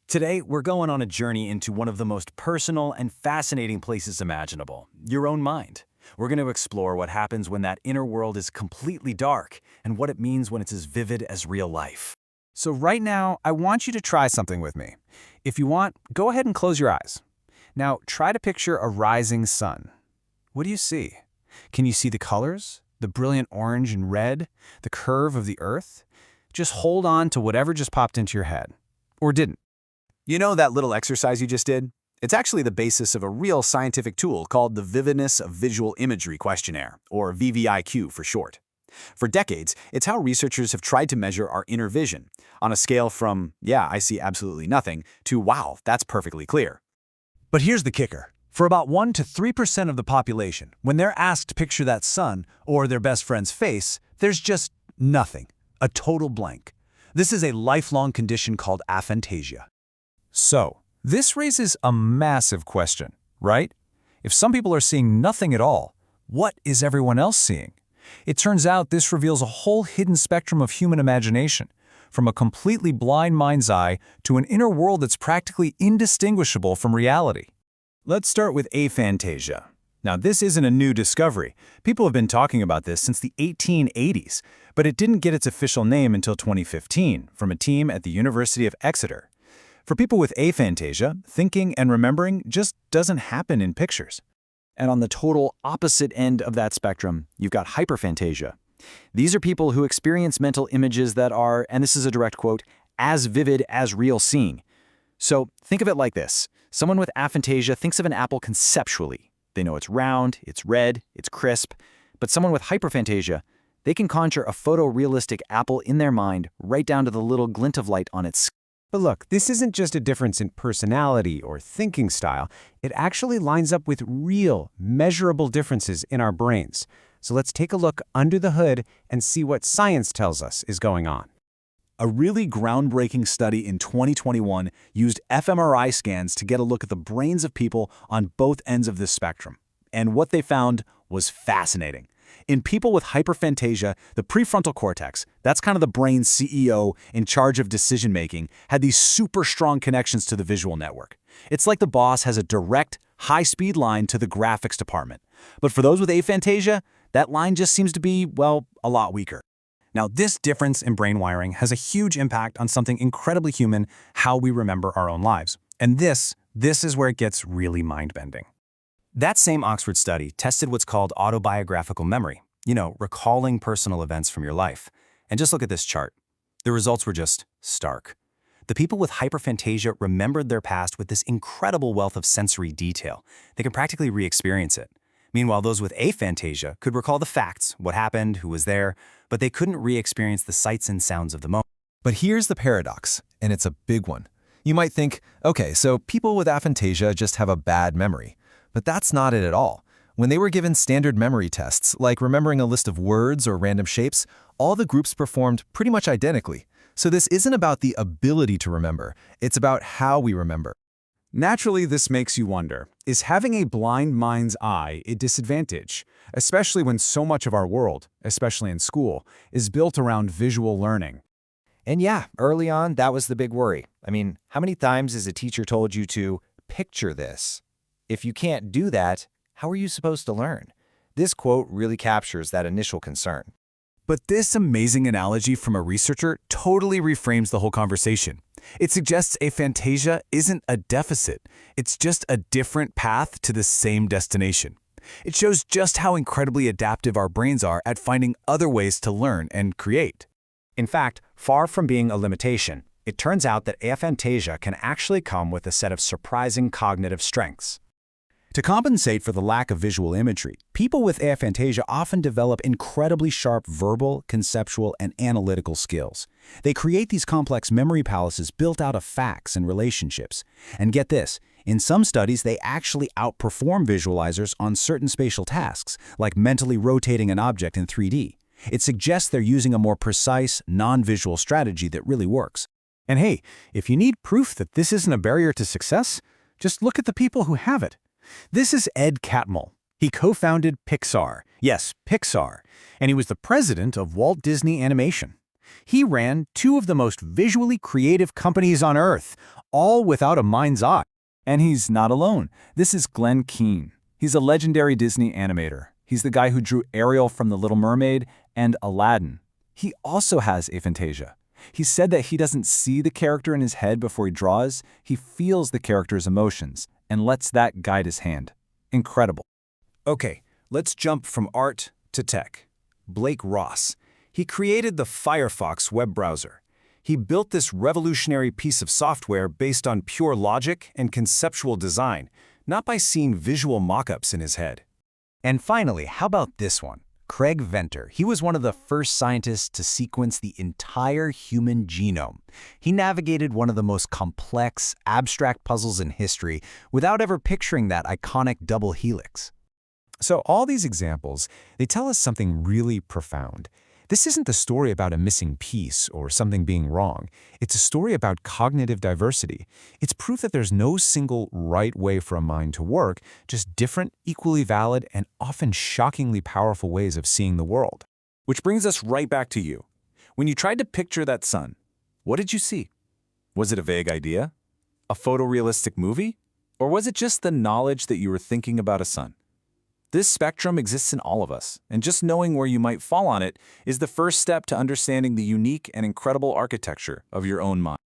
Today, we're going on a journey into one of the most personal and fascinating places imaginable, your own mind. We're going to explore what happens when that inner world is completely dark and what it means when it's as vivid as real life. So right now, I want you to try something with me. If you want, go ahead and close your eyes. Now, try to picture a rising sun. What do you see? Can you see the colors? The brilliant orange and red? The curve of the earth? Just hold on to whatever just popped into your head. Or didn't. You know that little exercise you just did? It's actually the basis of a real scientific tool called the Vividness of Visual Imagery Questionnaire, or VVIQ for short. For decades, it's how researchers have tried to measure our inner vision, on a scale from, yeah, I see absolutely nothing, to, wow, that's perfectly clear. But here's the kicker. For about 1 to 3% of the population, when they're asked to picture that sun or their best friend's face, there's just nothing, a total blank. This is a lifelong condition called aphantasia. So, this raises a massive question, right? If some people are seeing nothing at all, what is everyone else seeing? It turns out this reveals a whole hidden spectrum of human imagination, from a completely blind mind's eye to an inner world that's practically indistinguishable from reality. Let's start with aphantasia. Now, this isn't a new discovery. People have been talking about this since the 1880s, but it didn't get its official name until 2015 from a team at the University of Exeter. For people with aphantasia, thinking and remembering just doesn't happen in pictures. And on the total opposite end of that spectrum, you've got hyperphantasia. These are people who experience mental images that are, and this is a direct quote, as vivid as real seeing. So think of it like this. Someone with aphantasia thinks of an apple conceptually. They know it's round, it's red, it's crisp. But someone with hyperphantasia, they can conjure a photorealistic apple in their mind right down to the little glint of light on its skin. But look, this isn't just a difference in personality or thinking style. It actually lines up with real, measurable differences in our brains. So let's take a look under the hood and see what science tells us is going on. A really groundbreaking study in 2021 used fMRI scans to get a look at the brains of people on both ends of this spectrum. And what they found was fascinating. In people with hyperphantasia, the prefrontal cortex, that's kind of the brain's CEO in charge of decision-making, had these super strong connections to the visual network. It's like the boss has a direct, high-speed line to the graphics department. But for those with aphantasia, that line just seems to be, well, a lot weaker. Now, this difference in brain wiring has a huge impact on something incredibly human, how we remember our own lives. And this is where it gets really mind-bending. That same Oxford study tested what's called autobiographical memory, recalling personal events from your life. And just look at this chart. The results were just stark. The people with hyperphantasia remembered their past with this incredible wealth of sensory detail. They can practically re-experience it. Meanwhile, those with aphantasia could recall the facts, what happened, who was there, but they couldn't re-experience the sights and sounds of the moment. But here's the paradox, and it's a big one. You might think, okay, so people with aphantasia just have a bad memory. But that's not it at all. When they were given standard memory tests, like remembering a list of words or random shapes, all the groups performed pretty much identically. So this isn't about the ability to remember, it's about how we remember. Naturally, this makes you wonder, is having a blind mind's eye a disadvantage, especially when so much of our world, especially in school, is built around visual learning? And yeah, early on, that was the big worry. I mean, how many times has a teacher told you to picture this? If you can't do that, how are you supposed to learn? This quote really captures that initial concern. But this amazing analogy from a researcher totally reframes the whole conversation. It suggests aphantasia isn't a deficit. It's just a different path to the same destination. It shows just how incredibly adaptive our brains are at finding other ways to learn and create. In fact, far from being a limitation, it turns out that aphantasia can actually come with a set of surprising cognitive strengths. To compensate for the lack of visual imagery, people with aphantasia often develop incredibly sharp verbal, conceptual, and analytical skills. They create these complex memory palaces built out of facts and relationships. And get this, in some studies, they actually outperform visualizers on certain spatial tasks, like mentally rotating an object in 3D. It suggests they're using a more precise, non-visual strategy that really works. And hey, if you need proof that this isn't a barrier to success, just look at the people who have it. This is Ed Catmull. He co-founded Pixar. Yes, Pixar. And he was the president of Walt Disney Animation. He ran two of the most visually creative companies on Earth, all without a mind's eye. And he's not alone. This is Glenn Keane. He's a legendary Disney animator. He's the guy who drew Ariel from The Little Mermaid and Aladdin. He also has aphantasia. He said that he doesn't see the character in his head before he draws. He feels the character's emotions and lets that guide his hand. Incredible. Okay, let's jump from art to tech. Blake Ross. He created the Firefox web browser. He built this revolutionary piece of software based on pure logic and conceptual design, not by seeing visual mock-ups in his head. And finally, how about this one? Craig Venter. He was one of the first scientists to sequence the entire human genome. He navigated one of the most complex, abstract puzzles in history without ever picturing that iconic double helix. So all these examples, they tell us something really profound. This isn't the story about a missing piece or something being wrong. It's a story about cognitive diversity. It's proof that there's no single right way for a mind to work, just different, equally valid, and often shockingly powerful ways of seeing the world. Which brings us right back to you. When you tried to picture that sun, what did you see? Was it a vague idea? A photorealistic movie? Or was it just the knowledge that you were thinking about a sun? This spectrum exists in all of us, and just knowing where you might fall on it is the first step to understanding the unique and incredible architecture of your own mind.